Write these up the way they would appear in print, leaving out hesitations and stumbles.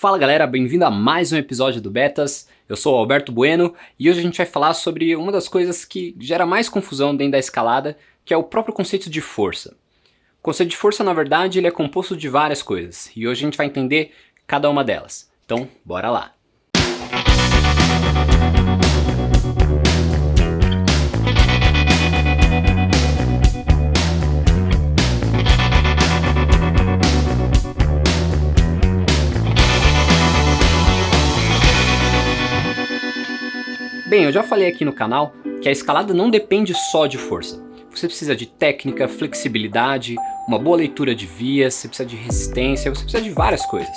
Fala galera, bem-vindo a mais um episódio do Betas. Eu sou o Alberto Bueno e hoje a gente vai falar sobre uma das coisas que gera mais confusão dentro da escalada, que é o próprio conceito de força. O conceito de força, na verdade, ele é composto de várias coisas e hoje a gente vai entender cada uma delas. Então, bora lá! Bem, eu já falei aqui no canal que a escalada não depende só de força. Você precisa de técnica, flexibilidade, uma boa leitura de vias, você precisa de resistência, você precisa de várias coisas.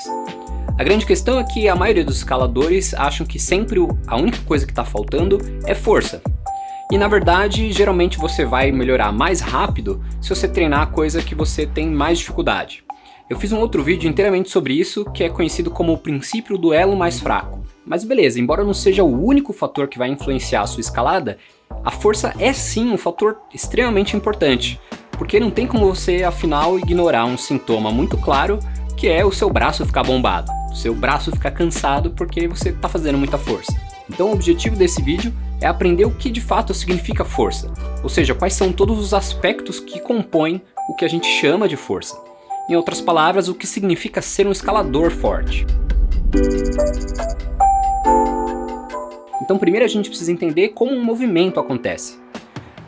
A grande questão é que a maioria dos escaladores acham que sempre a única coisa que está faltando é força. E na verdade, geralmente você vai melhorar mais rápido se você treinar a coisa que você tem mais dificuldade. Eu fiz um outro vídeo inteiramente sobre isso, que é conhecido como o princípio do elo mais fraco. Mas beleza, embora não seja o único fator que vai influenciar a sua escalada, a força é sim um fator extremamente importante, porque não tem como você, afinal, ignorar um sintoma muito claro, que é o seu braço ficar bombado, o seu braço ficar cansado porque você está fazendo muita força. Então o objetivo desse vídeo é aprender o que de fato significa força, ou seja, quais são todos os aspectos que compõem o que a gente chama de força. Em outras palavras, o que significa ser um escalador forte. Então primeiro a gente precisa entender como um movimento acontece.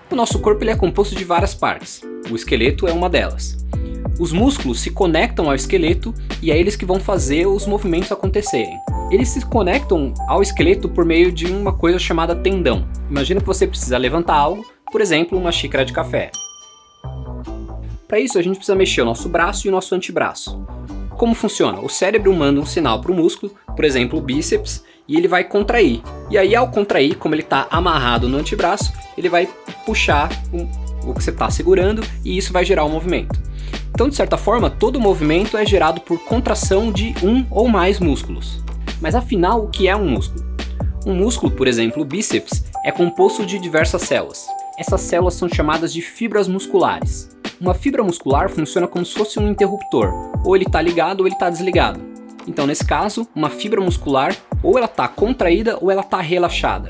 O nosso corpo ele é composto de várias partes, o esqueleto é uma delas. Os músculos se conectam ao esqueleto e é eles que vão fazer os movimentos acontecerem. Eles se conectam ao esqueleto por meio de uma coisa chamada tendão. Imagina que você precisa levantar algo, por exemplo, uma xícara de café. Para isso a gente precisa mexer o nosso braço e o nosso antebraço. Como funciona? O cérebro manda um sinal para o músculo, por exemplo o bíceps, e ele vai contrair. E aí ao contrair, como ele está amarrado no antebraço, ele vai puxar o que você está segurando e isso vai gerar o movimento. Então de certa forma, todo movimento é gerado por contração de um ou mais músculos. Mas afinal, o que é um músculo? Um músculo, por exemplo o bíceps, é composto de diversas células. Essas células são chamadas de fibras musculares. Uma fibra muscular funciona como se fosse um interruptor, ou ele está ligado ou ele está desligado. Então nesse caso, uma fibra muscular ou ela está contraída ou ela está relaxada.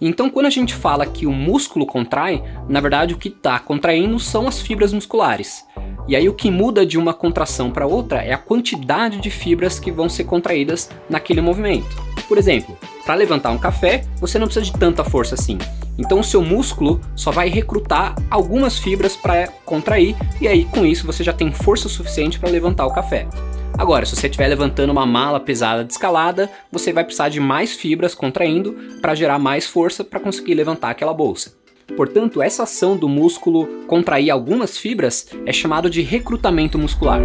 Então quando a gente fala que o músculo contrai, na verdade o que está contraindo são as fibras musculares. E aí o que muda de uma contração para outra é a quantidade de fibras que vão ser contraídas naquele movimento. Por exemplo, para levantar um café, você não precisa de tanta força assim. Então o seu músculo só vai recrutar algumas fibras para contrair e aí com isso você já tem força suficiente para levantar o café. Agora, se você estiver levantando uma mala pesada de escalada, você vai precisar de mais fibras contraindo para gerar mais força para conseguir levantar aquela bolsa. Portanto, essa ação do músculo contrair algumas fibras é chamado de recrutamento muscular.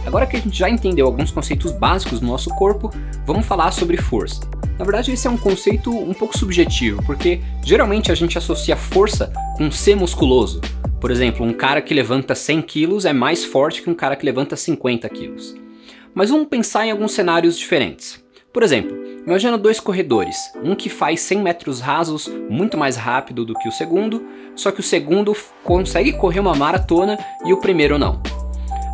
Agora que a gente já entendeu alguns conceitos básicos do nosso corpo, vamos falar sobre força. Na verdade, esse é um conceito um pouco subjetivo, porque geralmente a gente associa força com ser musculoso. Por exemplo, um cara que levanta 100 kg é mais forte que um cara que levanta 50 kg. Mas vamos pensar em alguns cenários diferentes. Por exemplo, imagina dois corredores, um que faz 100 metros rasos muito mais rápido do que o segundo, só que o segundo consegue correr uma maratona e o primeiro não.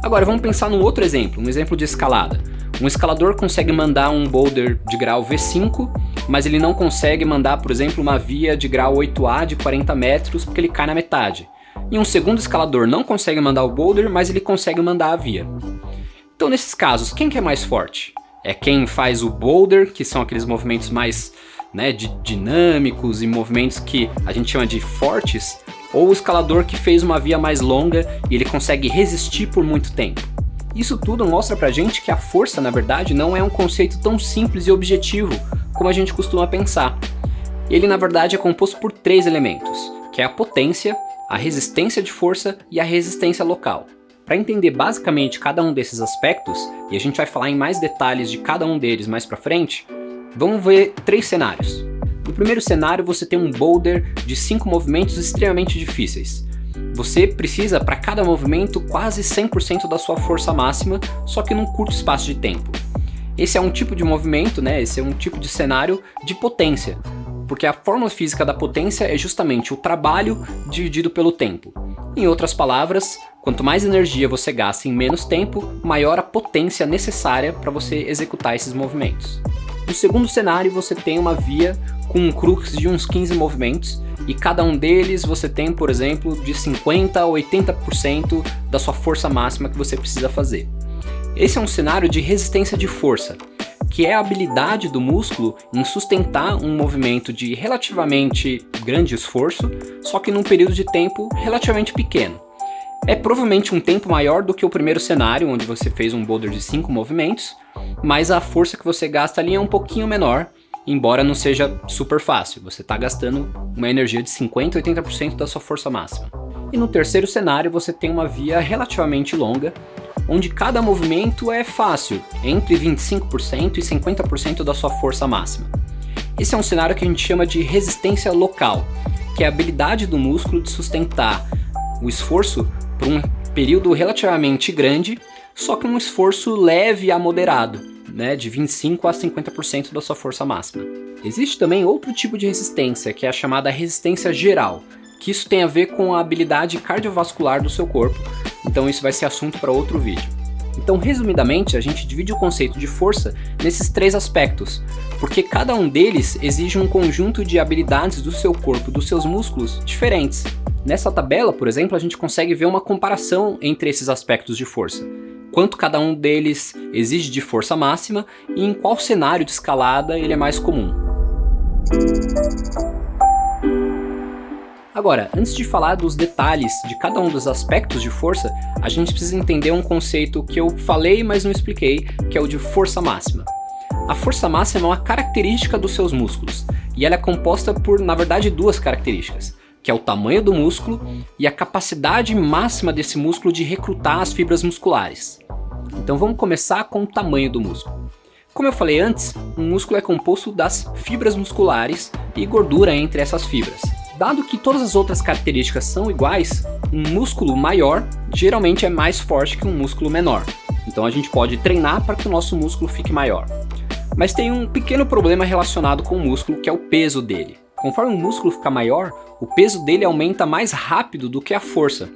Agora vamos pensar num outro exemplo, um exemplo de escalada. Um escalador consegue mandar um boulder de grau V5, mas ele não consegue mandar, por exemplo, uma via de grau 8A de 40 metros porque ele cai na metade. E um segundo escalador não consegue mandar o boulder, mas ele consegue mandar a via. Então nesses casos, quem que é mais forte? É quem faz o boulder, que são aqueles movimentos mais dinâmicos e movimentos que a gente chama de fortes, ou o escalador que fez uma via mais longa e ele consegue resistir por muito tempo. Isso tudo mostra pra gente que a força, na verdade, não é um conceito tão simples e objetivo como a gente costuma pensar. Ele, na verdade, é composto por 3 elementos, que é a potência, a resistência de força e a resistência local. Para entender basicamente cada um desses aspectos, e a gente vai falar em mais detalhes de cada um deles mais pra frente, vamos ver 3 cenários. No primeiro cenário, você tem um boulder de 5 movimentos extremamente difíceis. Você precisa, para cada movimento, quase 100% da sua força máxima, só que num curto espaço de tempo. Esse é um tipo de movimento, esse é um tipo de cenário de potência, porque a fórmula física da potência é justamente o trabalho dividido pelo tempo. Em outras palavras, quanto mais energia você gasta em menos tempo, maior a potência necessária para você executar esses movimentos. No segundo cenário, você tem uma via com um crux de uns 15 movimentos, e cada um deles você tem, por exemplo, de 50% a 80% da sua força máxima que você precisa fazer. Esse é um cenário de resistência de força, que é a habilidade do músculo em sustentar um movimento de relativamente grande esforço, só que num período de tempo relativamente pequeno. É provavelmente um tempo maior do que o primeiro cenário, onde você fez um boulder de 5 movimentos, mas a força que você gasta ali é um pouquinho menor, embora não seja super fácil. Você está gastando uma energia de 50% a 80% da sua força máxima. E no terceiro cenário você tem uma via relativamente longa, onde cada movimento é fácil, entre 25% e 50% da sua força máxima. Esse é um cenário que a gente chama de resistência local, que é a habilidade do músculo de sustentar o esforço por um período relativamente grande, só que um esforço leve a moderado, né, de 25% a 50% da sua força máxima. Existe também outro tipo de resistência, que é a chamada resistência geral, que isso tem a ver com a habilidade cardiovascular do seu corpo, então isso vai ser assunto para outro vídeo. Então, resumidamente, a gente divide o conceito de força nesses 3 aspectos, porque cada um deles exige um conjunto de habilidades do seu corpo, dos seus músculos, diferentes. Nessa tabela, por exemplo, a gente consegue ver uma comparação entre esses aspectos de força. Quanto cada um deles exige de força máxima e em qual cenário de escalada ele é mais comum. Agora, antes de falar dos detalhes de cada um dos aspectos de força, a gente precisa entender um conceito que eu falei, mas não expliquei, que é o de força máxima. A força máxima é uma característica dos seus músculos, e ela é composta por, na verdade, 2 características, que é o tamanho do músculo e a capacidade máxima desse músculo de recrutar as fibras musculares. Então vamos começar com o tamanho do músculo. Como eu falei antes, um músculo é composto das fibras musculares e gordura entre essas fibras. Dado que todas as outras características são iguais, um músculo maior geralmente é mais forte que um músculo menor. Então a gente pode treinar para que o nosso músculo fique maior. Mas tem um pequeno problema relacionado com o músculo, que é o peso dele. Conforme o músculo fica maior, o peso dele aumenta mais rápido do que a força.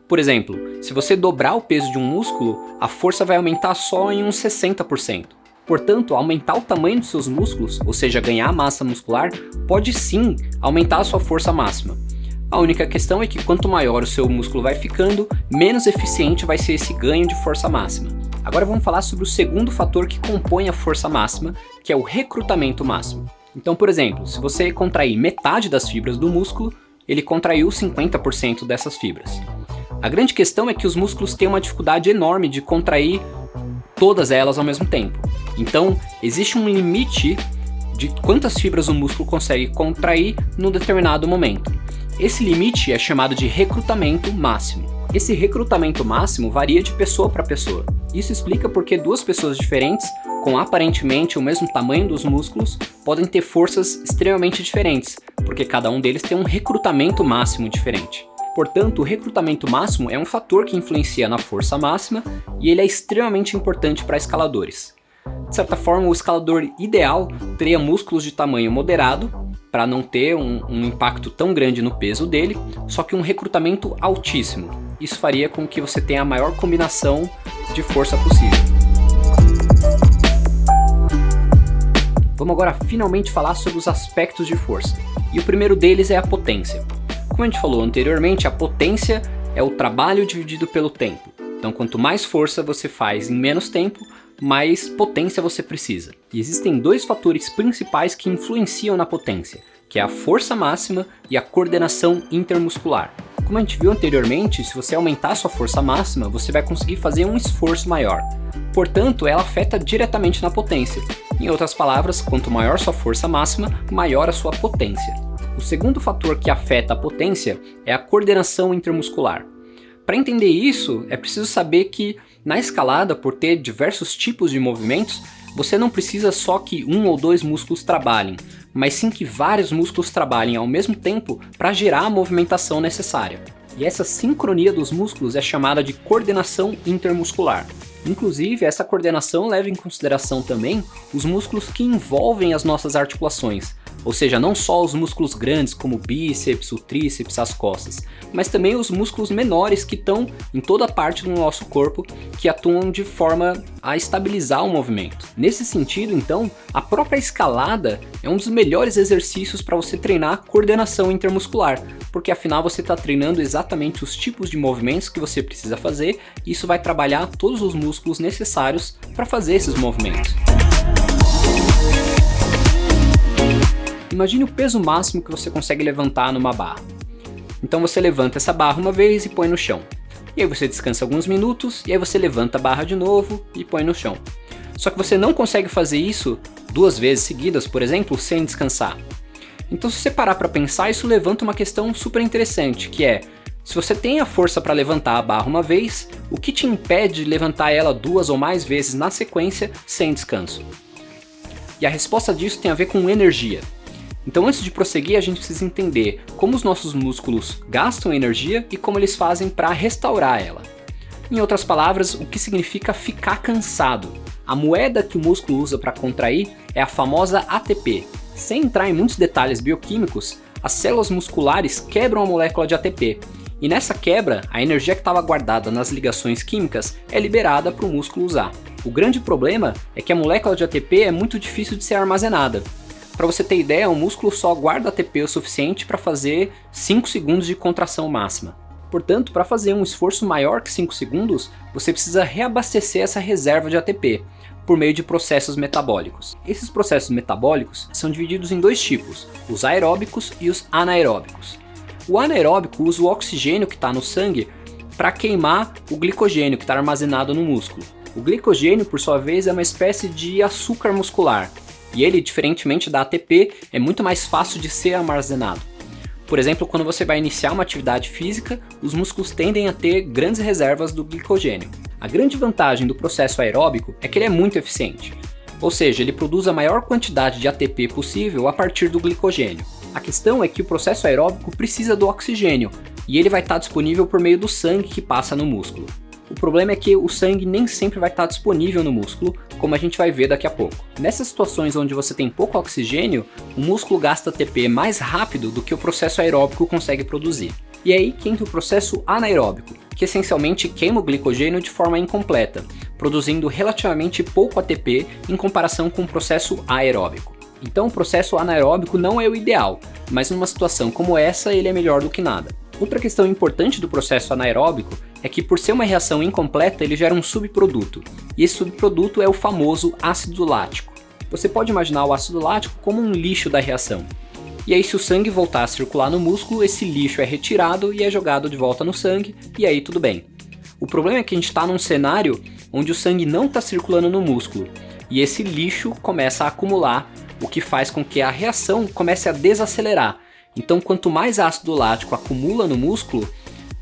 Por exemplo, se você dobrar o peso de um músculo, a força vai aumentar só em uns 60%. Portanto, aumentar o tamanho dos seus músculos, ou seja, ganhar massa muscular, pode sim aumentar a sua força máxima. A única questão é que quanto maior o seu músculo vai ficando, menos eficiente vai ser esse ganho de força máxima. Agora vamos falar sobre o segundo fator que compõe a força máxima, que é o recrutamento máximo. Então, por exemplo, se você contrair metade das fibras do músculo, ele contraiu 50% dessas fibras. A grande questão é que os músculos têm uma dificuldade enorme de contrair todas elas ao mesmo tempo. Então, existe um limite de quantas fibras o músculo consegue contrair num determinado momento. Esse limite é chamado de recrutamento máximo. Esse recrutamento máximo varia de pessoa para pessoa. Isso explica porque 2 pessoas diferentes, com aparentemente o mesmo tamanho dos músculos, podem ter forças extremamente diferentes, porque cada um deles tem um recrutamento máximo diferente. Portanto, o recrutamento máximo é um fator que influencia na força máxima e ele é extremamente importante para escaladores. De certa forma, o escalador ideal teria músculos de tamanho moderado, para não ter um impacto tão grande no peso dele, só que um recrutamento altíssimo. Isso faria com que você tenha a maior combinação de força possível. Vamos agora finalmente falar sobre os aspectos de força. E o primeiro deles é a potência. Como a gente falou anteriormente, a potência é o trabalho dividido pelo tempo. Então, quanto mais força você faz em menos tempo, mais potência você precisa. E existem 2 fatores principais que influenciam na potência, que é a força máxima e a coordenação intermuscular. Como a gente viu anteriormente, se você aumentar a sua força máxima, você vai conseguir fazer um esforço maior. Portanto, ela afeta diretamente na potência. Em outras palavras, quanto maior sua força máxima, maior a sua potência. O segundo fator que afeta a potência é a coordenação intermuscular. Para entender isso, é preciso saber que na escalada, por ter diversos tipos de movimentos, você não precisa só que 1 ou 2 músculos trabalhem, mas sim que vários músculos trabalhem ao mesmo tempo para gerar a movimentação necessária. E essa sincronia dos músculos é chamada de coordenação intermuscular. Inclusive, essa coordenação leva em consideração também os músculos que envolvem as nossas articulações, Ou seja, não só os músculos grandes como o bíceps, o tríceps, as costas, mas também os músculos menores que estão em toda parte do nosso corpo, que atuam de forma a estabilizar o movimento. Nesse sentido, então, a própria escalada é um dos melhores exercícios para você treinar a coordenação intermuscular, porque afinal você está treinando exatamente os tipos de movimentos que você precisa fazer, e isso vai trabalhar todos os músculos necessários para fazer esses movimentos. Imagine o peso máximo que você consegue levantar numa barra. Então você levanta essa barra uma vez e põe no chão. E aí você descansa alguns minutos, e aí você levanta a barra de novo e põe no chão. Só que você não consegue fazer isso 2 vezes seguidas, por exemplo, sem descansar. Então se você parar para pensar, isso levanta uma questão super interessante, que é: se você tem a força para levantar a barra uma vez, o que te impede de levantar ela 2 ou mais vezes na sequência sem descanso? E a resposta disso tem a ver com energia. Então antes de prosseguir, a gente precisa entender como os nossos músculos gastam energia e como eles fazem para restaurar ela. Em outras palavras, o que significa ficar cansado. A moeda que o músculo usa para contrair é a famosa ATP. Sem entrar em muitos detalhes bioquímicos, as células musculares quebram a molécula de ATP. E nessa quebra, a energia que estava guardada nas ligações químicas é liberada para o músculo usar. O grande problema é que a molécula de ATP é muito difícil de ser armazenada. Para você ter ideia, o músculo só guarda ATP o suficiente para fazer 5 segundos de contração máxima. Portanto, para fazer um esforço maior que 5 segundos, você precisa reabastecer essa reserva de ATP por meio de processos metabólicos. Esses processos metabólicos são divididos em 2 tipos, os aeróbicos e os anaeróbicos. O anaeróbico usa o oxigênio que está no sangue para queimar o glicogênio que está armazenado no músculo. O glicogênio, por sua vez, é uma espécie de açúcar muscular. E ele, diferentemente da ATP, é muito mais fácil de ser armazenado. Por exemplo, quando você vai iniciar uma atividade física, os músculos tendem a ter grandes reservas do glicogênio. A grande vantagem do processo aeróbico é que ele é muito eficiente. Ou seja, ele produz a maior quantidade de ATP possível a partir do glicogênio. A questão é que o processo aeróbico precisa do oxigênio, e ele vai estar disponível por meio do sangue que passa no músculo. O problema é que o sangue nem sempre vai estar disponível no músculo, como a gente vai ver daqui a pouco. Nessas situações onde você tem pouco oxigênio, o músculo gasta ATP mais rápido do que o processo aeróbico consegue produzir. E é aí que entra o processo anaeróbico, que essencialmente queima o glicogênio de forma incompleta, produzindo relativamente pouco ATP em comparação com o processo aeróbico. Então o processo anaeróbico não é o ideal, mas numa situação como essa ele é melhor do que nada. Outra questão importante do processo anaeróbico é que, por ser uma reação incompleta, ele gera um subproduto, e esse subproduto é o famoso ácido lático. Você pode imaginar o ácido lático como um lixo da reação. E aí, se o sangue voltar a circular no músculo, esse lixo é retirado e é jogado de volta no sangue, e aí tudo bem. O problema é que a gente está num cenário onde o sangue não está circulando no músculo, e esse lixo começa a acumular, o que faz com que a reação comece a desacelerar. Então, quanto mais ácido lático acumula no músculo,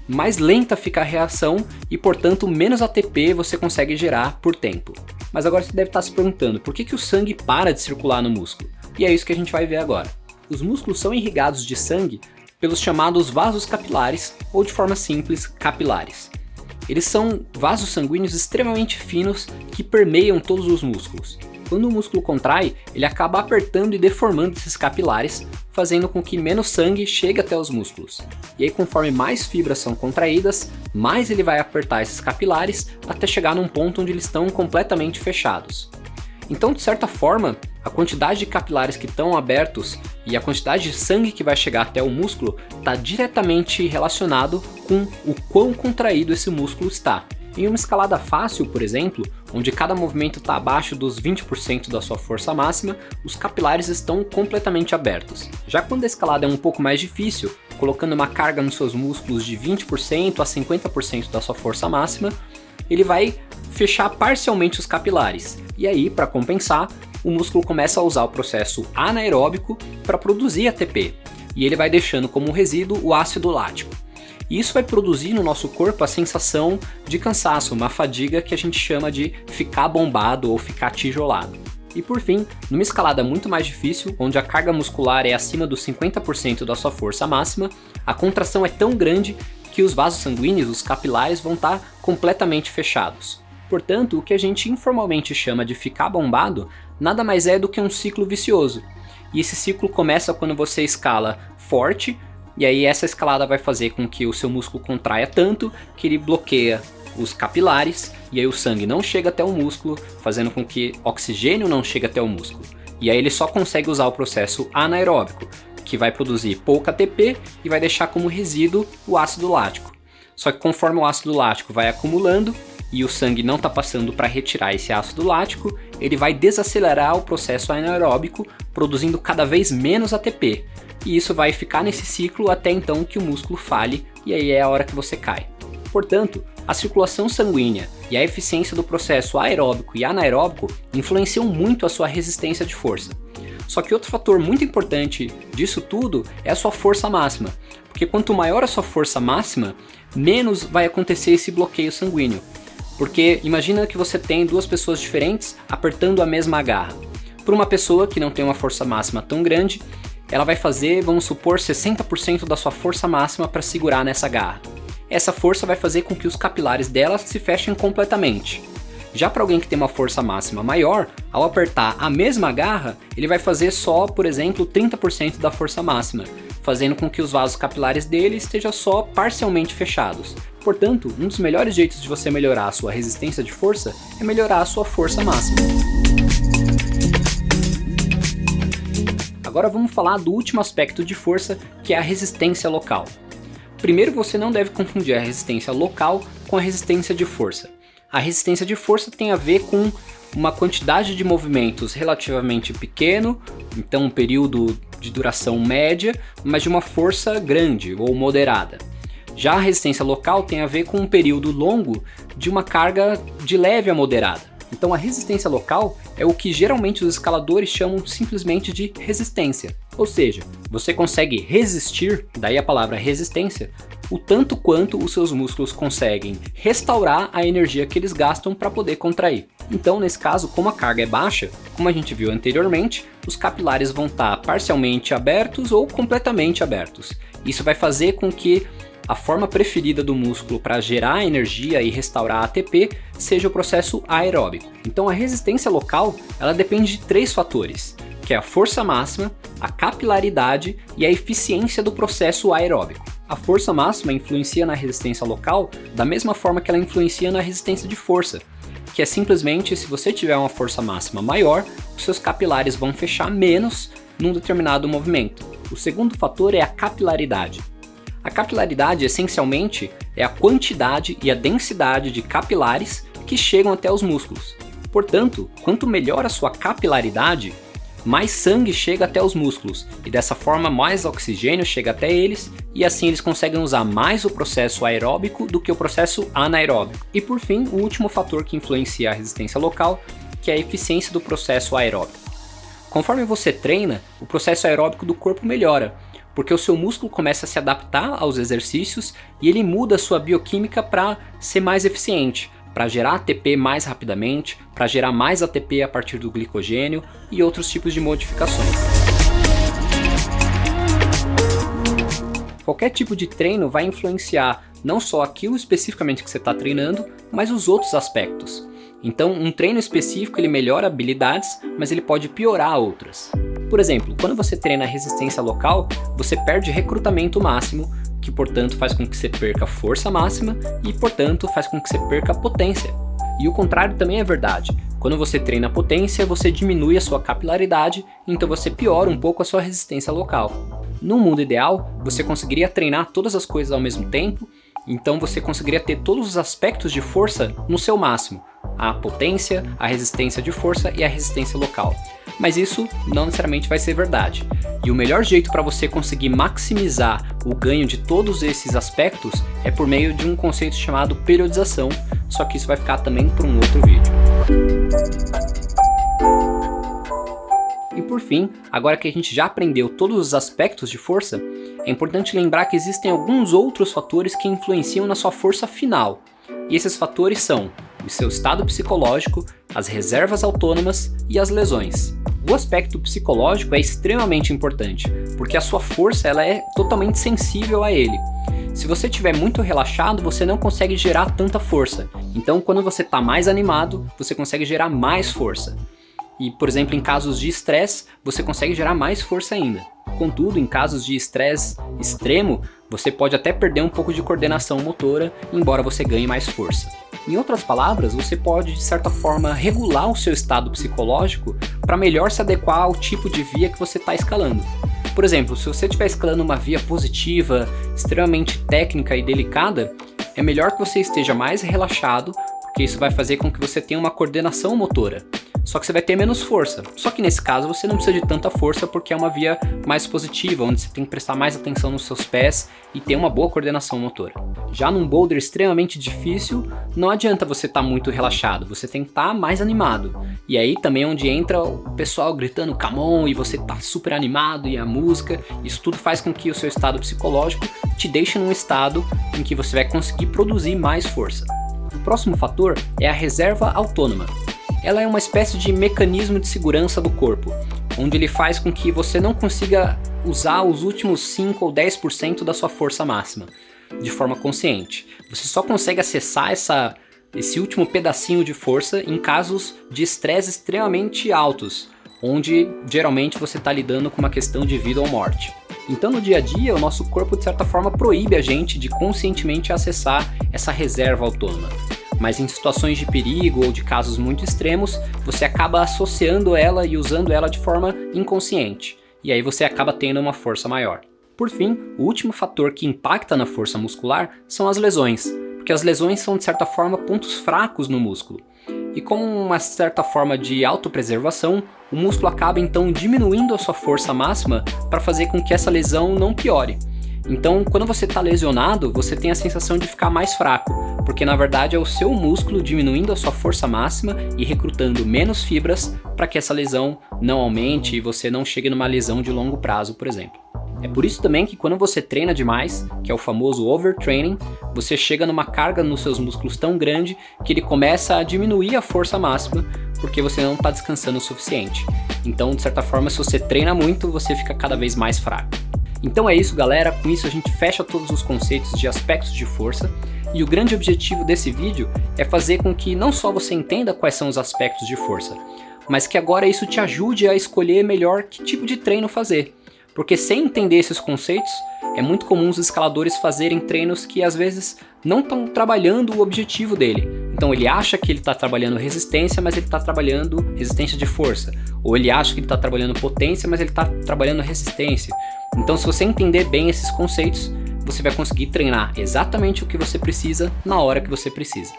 mais lenta fica a reação e, portanto, menos ATP você consegue gerar por tempo. Mas agora você deve estar se perguntando, por que o sangue para de circular no músculo? E é isso que a gente vai ver agora. Os músculos são irrigados de sangue pelos chamados vasos capilares, ou de forma simples, capilares. Eles são vasos sanguíneos extremamente finos que permeiam todos os músculos. Quando o músculo contrai, ele acaba apertando e deformando esses capilares, fazendo com que menos sangue chegue até os músculos. E aí, conforme mais fibras são contraídas, mais ele vai apertar esses capilares até chegar num ponto onde eles estão completamente fechados. Então, de certa forma, a quantidade de capilares que estão abertos e a quantidade de sangue que vai chegar até o músculo está diretamente relacionado com o quão contraído esse músculo está. Em uma escalada fácil, por exemplo, onde cada movimento está abaixo dos 20% da sua força máxima, os capilares estão completamente abertos. Já quando a escalada é um pouco mais difícil, colocando uma carga nos seus músculos de 20% a 50% da sua força máxima, ele vai fechar parcialmente os capilares. E aí, para compensar, o músculo começa a usar o processo anaeróbico para produzir ATP, e ele vai deixando como resíduo o ácido lático. E isso vai produzir no nosso corpo a sensação de cansaço, uma fadiga que a gente chama de ficar bombado ou ficar tijolado. E por fim, numa escalada muito mais difícil, onde a carga muscular é acima dos 50% da sua força máxima, a contração é tão grande que os vasos sanguíneos, os capilares, vão estar completamente fechados. Portanto, o que a gente informalmente chama de ficar bombado, nada mais é do que um ciclo vicioso. e esse ciclo começa quando você escala forte, e aí essa escalada vai fazer com que o seu músculo contraia tanto que ele bloqueia os capilares, e aí o sangue não chega até o músculo, fazendo com que oxigênio não chegue até o músculo. E aí ele só consegue usar o processo anaeróbico, que vai produzir pouca ATP e vai deixar como resíduo o ácido lático. Só que conforme o ácido lático vai acumulando e o sangue não está passando para retirar esse ácido lático, ele vai desacelerar o processo anaeróbico, produzindo cada vez menos ATP. E isso vai ficar nesse ciclo até então que o músculo falhe, e aí é a hora que você cai. Portanto, a circulação sanguínea e a eficiência do processo aeróbico e anaeróbico influenciam muito a sua resistência de força. Só que outro fator muito importante disso tudo é a sua força máxima, porque quanto maior a sua força máxima, menos vai acontecer esse bloqueio sanguíneo. Porque imagina que você tem duas pessoas diferentes apertando a mesma garra. Para uma pessoa que não tem uma força máxima tão grande, ela vai fazer, vamos supor, 60% da sua força máxima para segurar nessa garra. Essa força vai fazer com que os capilares dela se fechem completamente. Já para alguém que tem uma força máxima maior, ao apertar a mesma garra, ele vai fazer só, por exemplo, 30% da força máxima, fazendo com que os vasos capilares dele estejam só parcialmente fechados. Portanto, um dos melhores jeitos de você melhorar a sua resistência de força é melhorar a sua força máxima. Agora vamos falar do último aspecto de força, que é a resistência local. Primeiro, você não deve confundir a resistência local com a resistência de força. A resistência de força tem a ver com uma quantidade de movimentos relativamente pequeno, então um período de duração média, mas de uma força grande ou moderada. Já a resistência local tem a ver com um período longo de uma carga de leve a moderada. Então a resistência local é o que geralmente os escaladores chamam simplesmente de resistência. Ou seja, você consegue resistir, daí a palavra resistência, o tanto quanto os seus músculos conseguem restaurar a energia que eles gastam para poder contrair. Então, nesse caso, como a carga é baixa, como a gente viu anteriormente, os capilares vão estar parcialmente abertos ou completamente abertos. Isso vai fazer com que a forma preferida do músculo para gerar energia e restaurar ATP seja o processo aeróbico. Então a resistência local, ela depende de três fatores, que é a força máxima, a capilaridade e a eficiência do processo aeróbico. A força máxima influencia na resistência local da mesma forma que ela influencia na resistência de força, que é simplesmente se você tiver uma força máxima maior, os seus capilares vão fechar menos num determinado movimento. O segundo fator é a capilaridade. A capilaridade, essencialmente, é a quantidade e a densidade de capilares que chegam até os músculos. Portanto, quanto melhor a sua capilaridade, mais sangue chega até os músculos, e dessa forma mais oxigênio chega até eles, e assim eles conseguem usar mais o processo aeróbico do que o processo anaeróbico. E por fim, o último fator que influencia a resistência local, que é a eficiência do processo aeróbico. Conforme você treina, o processo aeróbico do corpo melhora, porque o seu músculo começa a se adaptar aos exercícios e ele muda a sua bioquímica para ser mais eficiente, para gerar ATP mais rapidamente, para gerar mais ATP a partir do glicogênio e outros tipos de modificações. Qualquer tipo de treino vai influenciar não só aquilo especificamente que você está treinando, mas os outros aspectos. Então, um treino específico ele melhora habilidades, mas ele pode piorar outras. Por exemplo, quando você treina a resistência local, você perde recrutamento máximo, que portanto faz com que você perca força máxima e portanto faz com que você perca potência. E o contrário também é verdade. Quando você treina potência, você diminui a sua capilaridade, então você piora um pouco a sua resistência local. No mundo ideal, você conseguiria treinar todas as coisas ao mesmo tempo, então você conseguiria ter todos os aspectos de força no seu máximo. A potência, a resistência de força e a resistência local. Mas isso não necessariamente vai ser verdade. E o melhor jeito para você conseguir maximizar o ganho de todos esses aspectos é por meio de um conceito chamado periodização, só que isso vai ficar também para um outro vídeo. E por fim, agora que a gente já aprendeu todos os aspectos de força, é importante lembrar que existem alguns outros fatores que influenciam na sua força final. E esses fatores são o seu estado psicológico, as reservas autônomas e as lesões. O aspecto psicológico é extremamente importante, porque a sua força ela é totalmente sensível a ele. Se você estiver muito relaxado, você não consegue gerar tanta força. Então, quando você está mais animado, você consegue gerar mais força. E, por exemplo, em casos de estresse, você consegue gerar mais força ainda. Contudo, em casos de estresse extremo, você pode até perder um pouco de coordenação motora, embora você ganhe mais força. Em outras palavras, você pode, de certa forma, regular o seu estado psicológico para melhor se adequar ao tipo de via que você está escalando. Por exemplo, se você estiver escalando uma via positiva, extremamente técnica e delicada, é melhor que você esteja mais relaxado, porque isso vai fazer com que você tenha uma coordenação motora. Só que você vai ter menos força. Só que nesse caso você não precisa de tanta força porque é uma via mais positiva, onde você tem que prestar mais atenção nos seus pés e ter uma boa coordenação motora. Já num boulder extremamente difícil, não adianta você estar muito relaxado, você tem que estar mais animado. E aí também é onde entra o pessoal gritando come on e você tá super animado e a música, isso tudo faz com que o seu estado psicológico te deixe num estado em que você vai conseguir produzir mais força. O próximo fator é a reserva autônoma. Ela é uma espécie de mecanismo de segurança do corpo, onde ele faz com que você não consiga usar os últimos 5 ou 10% da sua força máxima de forma consciente. Você só consegue acessar esse último pedacinho de força em casos de estresse extremamente altos, onde geralmente você está lidando com uma questão de vida ou morte. Então no dia a dia o nosso corpo de certa forma proíbe a gente de conscientemente acessar essa reserva autônoma. Mas em situações de perigo ou de casos muito extremos, você acaba associando ela e usando ela de forma inconsciente. E aí você acaba tendo uma força maior. Por fim, o último fator que impacta na força muscular são as lesões, porque as lesões são de certa forma pontos fracos no músculo. E como uma certa forma de autopreservação, o músculo acaba então diminuindo a sua força máxima para fazer com que essa lesão não piore. Então, quando você está lesionado, você tem a sensação de ficar mais fraco, porque na verdade é o seu músculo diminuindo a sua força máxima e recrutando menos fibras para que essa lesão não aumente e você não chegue numa lesão de longo prazo, por exemplo. É por isso também que quando você treina demais, que é o famoso overtraining, você chega numa carga nos seus músculos tão grande que ele começa a diminuir a força máxima porque você não está descansando o suficiente. Então, de certa forma, se você treina muito, você fica cada vez mais fraco. Então é isso, galera, com isso a gente fecha todos os conceitos de aspectos de força e o grande objetivo desse vídeo é fazer com que não só você entenda quais são os aspectos de força, mas que agora isso te ajude a escolher melhor que tipo de treino fazer. Porque sem entender esses conceitos, é muito comum os escaladores fazerem treinos que às vezes não estão trabalhando o objetivo dele. Então ele acha que ele está trabalhando resistência, mas ele está trabalhando resistência de força. Ou ele acha que ele está trabalhando potência, mas ele está trabalhando resistência. Então se você entender bem esses conceitos, você vai conseguir treinar exatamente o que você precisa na hora que você precisa.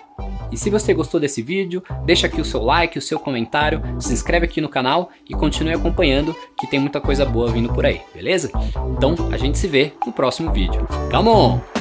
E se você gostou desse vídeo, deixa aqui o seu like, o seu comentário, se inscreve aqui no canal e continue acompanhando que tem muita coisa boa vindo por aí, beleza? Então a gente se vê no próximo vídeo. Come on!